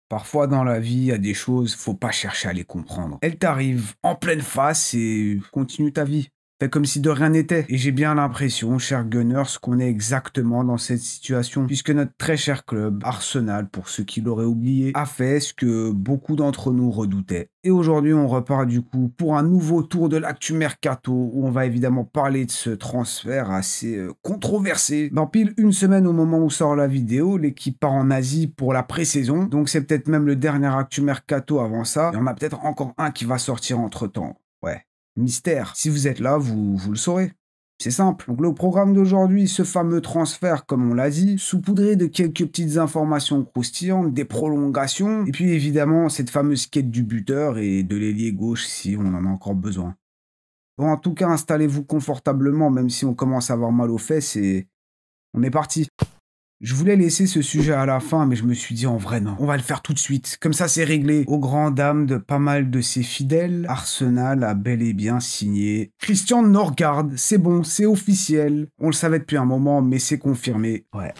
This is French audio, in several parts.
Parfois dans la vie, il y a des choses, faut pas chercher à les comprendre. Elles t'arrivent en pleine face et continue ta vie. Fais comme si de rien n'était. Et j'ai bien l'impression, chers Gunners, qu'on est exactement dans cette situation, puisque notre très cher club, Arsenal, pour ceux qui l'auraient oublié, a fait ce que beaucoup d'entre nous redoutaient. Et aujourd'hui, on repart du coup pour un nouveau tour de l'actu mercato, où on va évidemment parler de ce transfert assez controversé. Dans pile une semaine au moment où sort la vidéo, l'équipe part en Asie pour la pré-saison, donc c'est peut-être même le dernier actu mercato avant ça. Il y en a peut-être encore un qui va sortir entre-temps. Ouais. Mystère. Si vous êtes là, vous le saurez. C'est simple. Donc le programme d'aujourd'hui, ce fameux transfert, comme on l'a dit, saupoudré de quelques petites informations croustillantes, des prolongations, et puis évidemment cette fameuse quête du buteur et de l'ailier gauche si on en a encore besoin. Bon, en tout cas, installez-vous confortablement, même si on commence à avoir mal aux fesses et on est parti. Je voulais laisser ce sujet à la fin, mais je me suis dit en vrai non, on va le faire tout de suite. Comme ça c'est réglé. Aux grandes dames de pas mal de ses fidèles, Arsenal a bel et bien signé Christian Norgard. C'est bon, c'est officiel. On le savait depuis un moment, mais c'est confirmé. Ouais.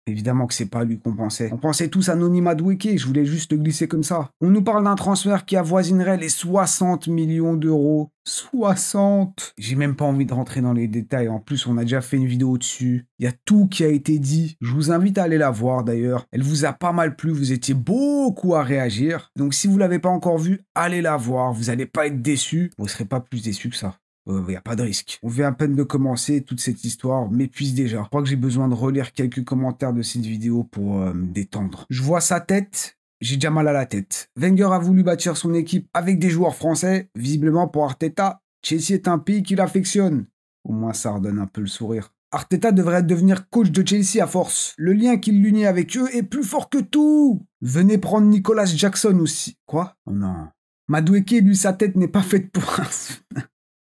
Évidemment que c'est pas lui qu'on pensait. On pensait tous à Noni Madueke, je voulais juste le glisser comme ça. On nous parle d'un transfert qui avoisinerait les 60 millions d'euros. 60! J'ai même pas envie de rentrer dans les détails, en plus on a déjà fait une vidéo dessus. Il y a tout qui a été dit. Je vous invite à aller la voir d'ailleurs. Elle vous a pas mal plu, vous étiez beaucoup à réagir. Donc si vous l'avez pas encore vue, allez la voir, vous allez pas être déçus. Vous serez pas plus déçus que ça. Y a pas de risque. On vient à peine de commencer, toute cette histoire m'épuise déjà. Je crois que j'ai besoin de relire quelques commentaires de cette vidéo pour me détendre. Je vois sa tête, j'ai déjà mal à la tête. Wenger a voulu bâtir son équipe avec des joueurs français. Visiblement pour Arteta, Chelsea est un pays qu'il affectionne. Au moins ça redonne un peu le sourire. Arteta devrait devenir coach de Chelsea à force. Le lien qui l'unit avec eux est plus fort que tout. Venez prendre Nicolas Jackson aussi. Quoi? Oh non. Madueke, lui, sa tête n'est pas faite pour un...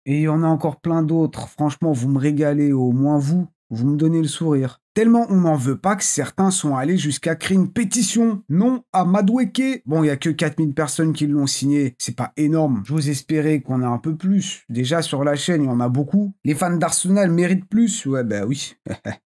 Et il y en a encore plein d'autres. Franchement, vous me régalez, au moins vous me donnez le sourire. Tellement on n'en veut pas que certains sont allés jusqu'à créer une pétition. Non à Madueke. Bon, il n'y a que 4000 personnes qui l'ont signé. C'est pas énorme. J'ose espérer qu'on a un peu plus. Déjà, sur la chaîne, il y en a beaucoup. Les fans d'Arsenal méritent plus. Ouais, bah oui.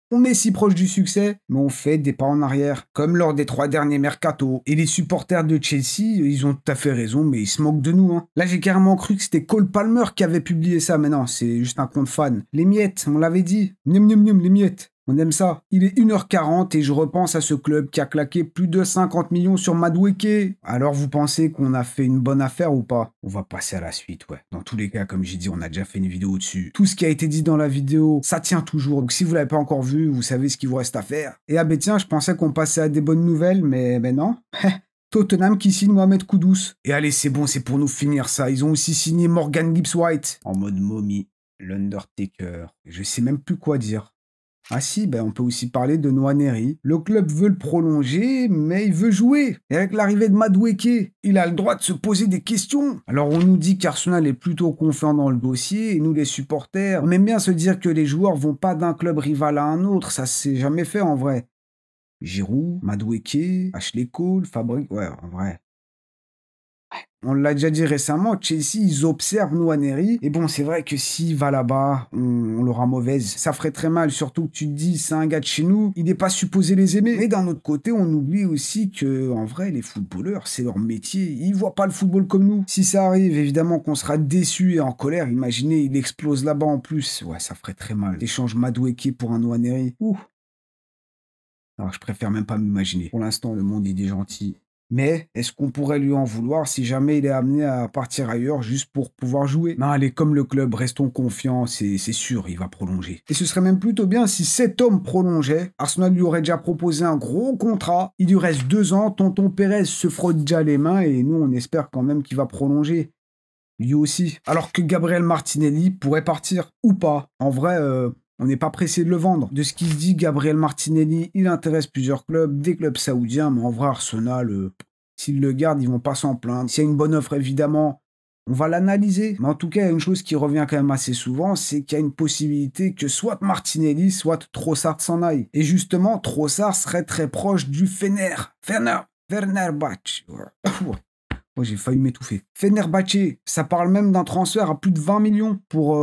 On est si proche du succès, mais on fait des pas en arrière, comme lors des 3 derniers mercatos. Et les supporters de Chelsea, ils ont tout à fait raison, mais ils se moquent de nous. Là, j'ai carrément cru que c'était Cole Palmer qui avait publié ça, mais non, c'est juste un compte fan. Les miettes, on l'avait dit. Nium nium nium, les miettes. On aime ça. Il est 1h40 et je repense à ce club qui a claqué plus de 50 millions sur Madueke. Alors vous pensez qu'on a fait une bonne affaire ou pas? On va passer à la suite, ouais. Dans tous les cas, comme j'ai dit, on a déjà fait une vidéo dessus. Tout ce qui a été dit dans la vidéo, ça tient toujours. Donc si vous l'avez pas encore vu, vous savez ce qu'il vous reste à faire. Et ah ben tiens, je pensais qu'on passait à des bonnes nouvelles, mais non. Tottenham qui signe Mohamed Kudus. Et allez, c'est bon, c'est pour nous finir ça. Ils ont aussi signé Morgan Gibbs-White. En mode momie, l'Undertaker. Je sais même plus quoi dire. Ah si, on peut aussi parler de Nwaneri. Le club veut le prolonger, mais il veut jouer. Et avec l'arrivée de Madueke, il a le droit de se poser des questions. Alors on nous dit qu'Arsenal est plutôt confiant dans le dossier, et nous les supporters, on aime bien se dire que les joueurs vont pas d'un club rival à un autre, ça s'est jamais fait en vrai. Giroud, Madueke, Ashley Cole, Fabrice, ouais, en vrai. On l'a déjà dit récemment, Chelsea, ils observent Nwaneri. Et bon, c'est vrai que s'il va là-bas, on l'aura mauvaise. Ça ferait très mal, surtout que tu te dis, c'est un gars de chez nous, il n'est pas supposé les aimer. Mais d'un autre côté, on oublie aussi que, en vrai, les footballeurs, c'est leur métier. Ils voient pas le football comme nous. Si ça arrive, évidemment qu'on sera déçu et en colère. Imaginez, il explose là-bas en plus. Ouais, ça ferait très mal. Échange Madueke pour un Nwaneri. Ouh. Alors, je préfère même pas m'imaginer. Pour l'instant, le monde, il est gentil. Mais est-ce qu'on pourrait lui en vouloir si jamais il est amené à partir ailleurs juste pour pouvoir jouer? Non, allez, comme le club, restons confiants, c'est sûr, il va prolonger. Et ce serait même plutôt bien si cet homme prolongeait. Arsenal lui aurait déjà proposé un gros contrat. Il lui reste 2 ans, tonton Pérez se frotte déjà les mains et nous, on espère quand même qu'il va prolonger. Lui aussi. Alors que Gabriel Martinelli pourrait partir ou pas. En vrai, on n'est pas pressé de le vendre. De ce qui se dit, Gabriel Martinelli, il intéresse plusieurs clubs, des clubs saoudiens, mais en vrai, Arsenal, s'ils le gardent, ils vont pas s'en plaindre. S'il y a une bonne offre, évidemment, on va l'analyser. Mais en tout cas, il y a une chose qui revient quand même assez souvent, c'est qu'il y a une possibilité que soit Martinelli, soit Trossard s'en aille. Et justement, Trossard serait très proche du Fenerbahçe. Moi, j'ai failli m'étouffer. Fenerbahçe, ça parle même d'un transfert à plus de 20 millions pour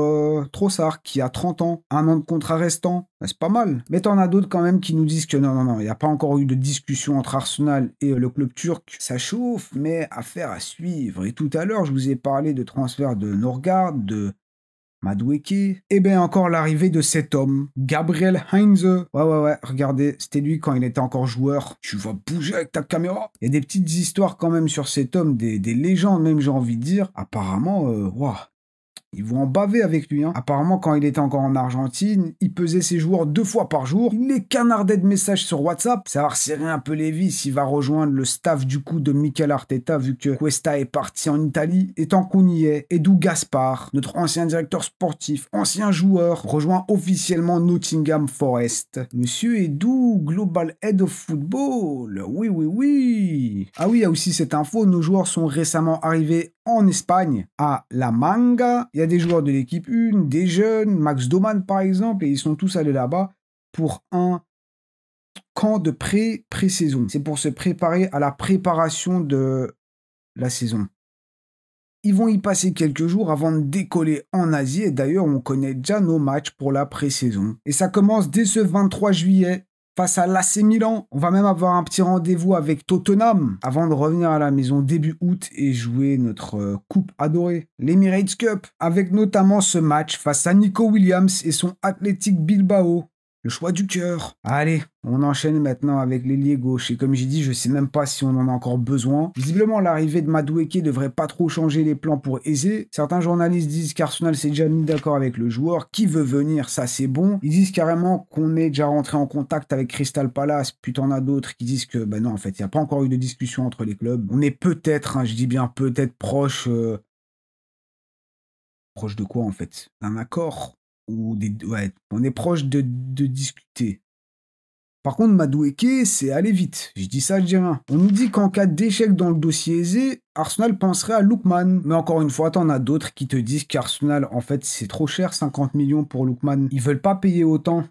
Trossard, qui a 30 ans, un an de contrat restant. C'est pas mal. Mais t'en as d'autres quand même qui nous disent que non, il n'y a pas encore eu de discussion entre Arsenal et le club turc. Ça chauffe, mais affaire à suivre. Et tout à l'heure, je vous ai parlé de transfert de Norgard, de Madueke. Et bien encore l'arrivée de cet homme, Gabriel Heinze. Ouais, regardez, c'était lui quand il était encore joueur. Tu vas bouger avec ta caméra. Il y a des petites histoires quand même sur cet homme, des légendes même j'ai envie de dire. Apparemment, waouh. Ils vont en baver avec lui. Hein. Apparemment, quand il était encore en Argentine, il pesait ses joueurs 2 fois par jour. Il les canardait de messages sur WhatsApp. Ça va resserrer un peu les vis s'il va rejoindre le staff du coup de Mikel Arteta, vu que Cuesta est parti en Italie. Et tant qu'on y est, Edu Gaspar, notre ancien directeur sportif, ancien joueur, rejoint officiellement Nottingham Forest. Monsieur Edu, Global Head of Football. Oui. Ah oui, il y a aussi cette info. Nos joueurs sont récemment arrivés en Espagne, à La Manga. Il y a des joueurs de l'équipe 1, des jeunes, Max Doman par exemple, et ils sont tous allés là-bas pour un camp de pré-saison. C'est pour se préparer à la préparation de la saison. Ils vont y passer quelques jours avant de décoller en Asie, et d'ailleurs on connaît déjà nos matchs pour la pré-saison. Et ça commence dès ce 23 juillet. Face à l'AC Milan, on va même avoir un petit rendez-vous avec Tottenham avant de revenir à la maison début août et jouer notre coupe adorée, l'Emirates Cup, avec notamment ce match face à Nico Williams et son Athletic Bilbao. Le choix du cœur. Allez, on enchaîne maintenant avec l'ailier gauche. Et comme j'ai dit, je sais même pas si on en a encore besoin. Visiblement, l'arrivée de Madueke devrait pas trop changer les plans pour Eze. Certains journalistes disent qu'Arsenal s'est déjà mis d'accord avec le joueur. Qui veut venir, ça c'est bon. Ils disent carrément qu'on est déjà rentré en contact avec Crystal Palace. Puis t'en as d'autres qui disent que, non, en fait, il n'y a pas encore eu de discussion entre les clubs. On est peut-être, je dis bien peut-être proche... proche de quoi, en fait? D'un accord ouais, on est proche de discuter. Par contre, Madueke, c'est aller vite. Je dis ça, je dis rien. On nous dit qu'en cas d'échec dans le dossier aisé, Arsenal penserait à Lookman. Mais encore une fois, t'en as d'autres qui te disent qu'Arsenal, en fait, c'est trop cher, 50 millions pour Lookman. Ils veulent pas payer autant.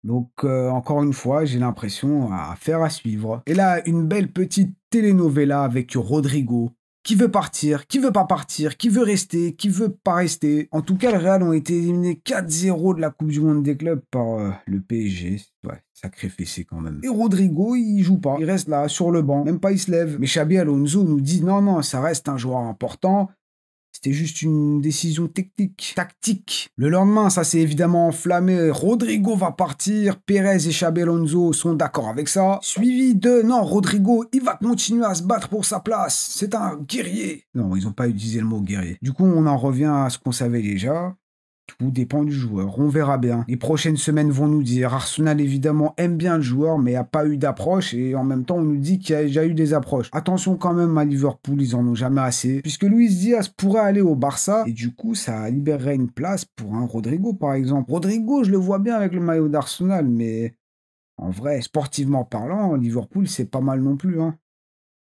Donc, encore une fois, j'ai l'impression à faire à suivre. Et là, une belle petite telenovela avec Rodrigo. Qui veut partir, qui veut pas partir, qui veut rester, qui veut pas rester. En tout cas, le Real ont été éliminés 4-0 de la Coupe du Monde des clubs par le PSG. Ouais, sacré fessé quand même. Et Rodrigo, il joue pas. Il reste là, sur le banc. Même pas il se lève. Mais Xabi Alonso nous dit non, ça reste un joueur important. C'était juste une décision technique, tactique. Le lendemain, ça s'est évidemment enflammé. Rodrigo va partir. Pérez et Xabi Alonso sont d'accord avec ça. Suivi de non, Rodrigo, il va continuer à se battre pour sa place. C'est un guerrier. Non, ils n'ont pas utilisé le mot guerrier. Du coup, on en revient à ce qu'on savait déjà. Tout dépend du joueur, on verra bien. Les prochaines semaines vont nous dire. Arsenal évidemment aime bien le joueur, mais il n'y a pas eu d'approche et en même temps on nous dit qu'il y a déjà eu des approches. Attention quand même à Liverpool, ils en ont jamais assez. Puisque Luis Diaz pourrait aller au Barça et du coup ça libérerait une place pour un Rodrigo par exemple. Rodrigo, je le vois bien avec le maillot d'Arsenal, mais en vrai, sportivement parlant, Liverpool c'est pas mal non plus. Hein.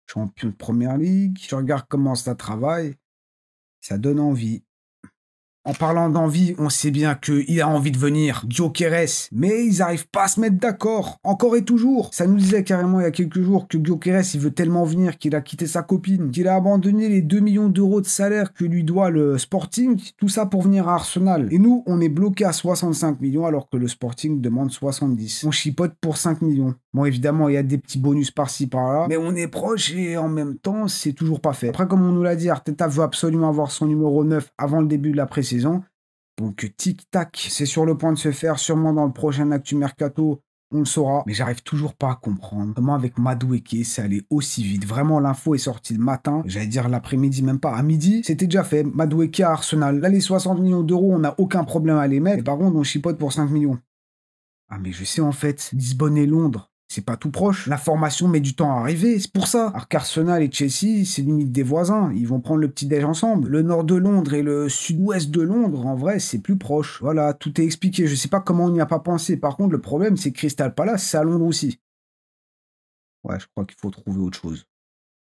Champion de Première Ligue, tu regardes comment ça travaille, ça donne envie. En parlant d'envie, on sait bien qu'il a envie de venir, Gyökeres, mais ils n'arrivent pas à se mettre d'accord, encore et toujours. Ça nous disait carrément il y a quelques jours que Gyökeres, il veut tellement venir qu'il a quitté sa copine, qu'il a abandonné les 2 millions d'euros de salaire que lui doit le Sporting, tout ça pour venir à Arsenal. Et nous, on est bloqué à 65 millions alors que le Sporting demande 70. On chipote pour 5 millions. Bon, évidemment, il y a des petits bonus par-ci, par-là, mais on est proche et en même temps, c'est toujours pas fait. Après, comme on nous l'a dit, Arteta veut absolument avoir son numéro 9 avant le début de la pré-saison. Donc, tic-tac, c'est sur le point de se faire, sûrement dans le prochain Actu Mercato, on le saura. Mais j'arrive toujours pas à comprendre comment avec Madueke, c'est allé aussi vite. Vraiment, l'info est sortie le matin, j'allais dire l'après-midi, même pas, à midi, c'était déjà fait. Madueke à Arsenal. Là, les 60 millions d'euros, on n'a aucun problème à les mettre. Et par contre, on chipote pour 5 millions. Ah, mais je sais en fait, Lisbonne et Londres, c'est pas tout proche. La formation met du temps à arriver, c'est pour ça. Alors qu'Arsenal et Chelsea, c'est limite des voisins. Ils vont prendre le petit-déj ensemble. Le nord de Londres et le sud-ouest de Londres, en vrai, c'est plus proche. Voilà, tout est expliqué. Je sais pas comment on n'y a pas pensé. Par contre, le problème, c'est que Crystal Palace, c'est à Londres aussi. Ouais, je crois qu'il faut trouver autre chose.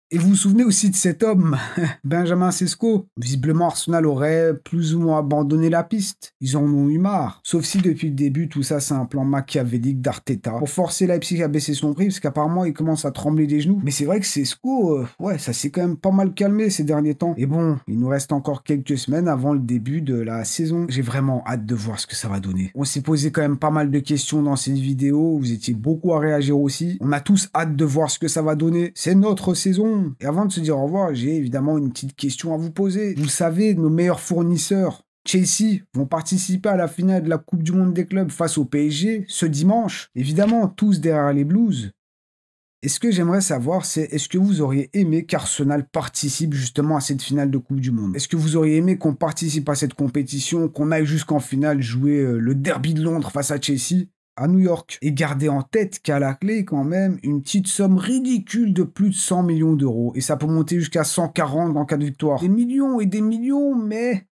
Et vous vous souvenez aussi de cet homme, Benjamin Sesko? Visiblement, Arsenal aurait plus ou moins abandonné la piste. Ils en ont eu marre. Sauf si depuis le début, tout ça, c'est un plan machiavélique d'Arteta pour forcer Leipzig à baisser son prix, parce qu'apparemment, il commence à trembler des genoux. Mais c'est vrai que Sesko, ouais, ça s'est quand même pas mal calmé ces derniers temps. Et bon, il nous reste encore quelques semaines avant le début de la saison. J'ai vraiment hâte de voir ce que ça va donner. On s'est posé quand même pas mal de questions dans cette vidéo. Vous étiez beaucoup à réagir aussi. On a tous hâte de voir ce que ça va donner. C'est notre saison. Et avant de se dire au revoir, j'ai évidemment une petite question à vous poser. Vous savez, nos meilleurs fournisseurs, Chelsea, vont participer à la finale de la Coupe du Monde des clubs face au PSG ce dimanche. Évidemment, tous derrière les Blues. Et ce que j'aimerais savoir, c'est est-ce que vous auriez aimé qu'Arsenal participe justement à cette finale de Coupe du Monde? Est-ce que vous auriez aimé qu'on participe à cette compétition, qu'on aille jusqu'en finale jouer le derby de Londres face à Chelsea? À New York. Et gardez en tête qu'à la clé, quand même, une petite somme ridicule de plus de 100 millions d'euros. Et ça peut monter jusqu'à 140 en cas de victoire. Des millions et des millions, mais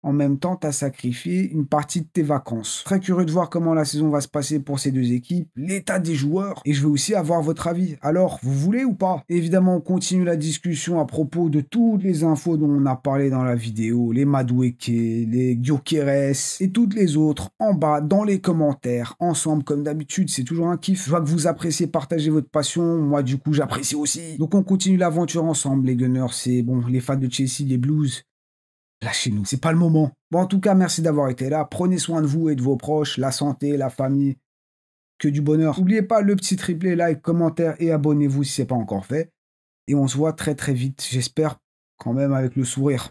en même temps, tu as sacrifié une partie de tes vacances. Très curieux de voir comment la saison va se passer pour ces deux équipes, l'état des joueurs, et je veux aussi avoir votre avis. Alors, vous voulez ou pas? Évidemment, on continue la discussion à propos de toutes les infos dont on a parlé dans la vidéo, les Madueke, les Gyökeres, et toutes les autres, en bas, dans les commentaires, ensemble, comme d'habitude, c'est toujours un kiff. Je vois que vous appréciez partager votre passion, moi du coup j'apprécie aussi. Donc on continue l'aventure ensemble, les Gunners, c'est bon, les fans de Chelsea, les Blues, lâchez-nous, c'est pas le moment. Bon, en tout cas, merci d'avoir été là. Prenez soin de vous et de vos proches, la santé, la famille, que du bonheur. N'oubliez pas le petit triplé, like, commentaire et abonnez-vous si c'est pas encore fait. Et on se voit très très vite, j'espère quand même avec le sourire.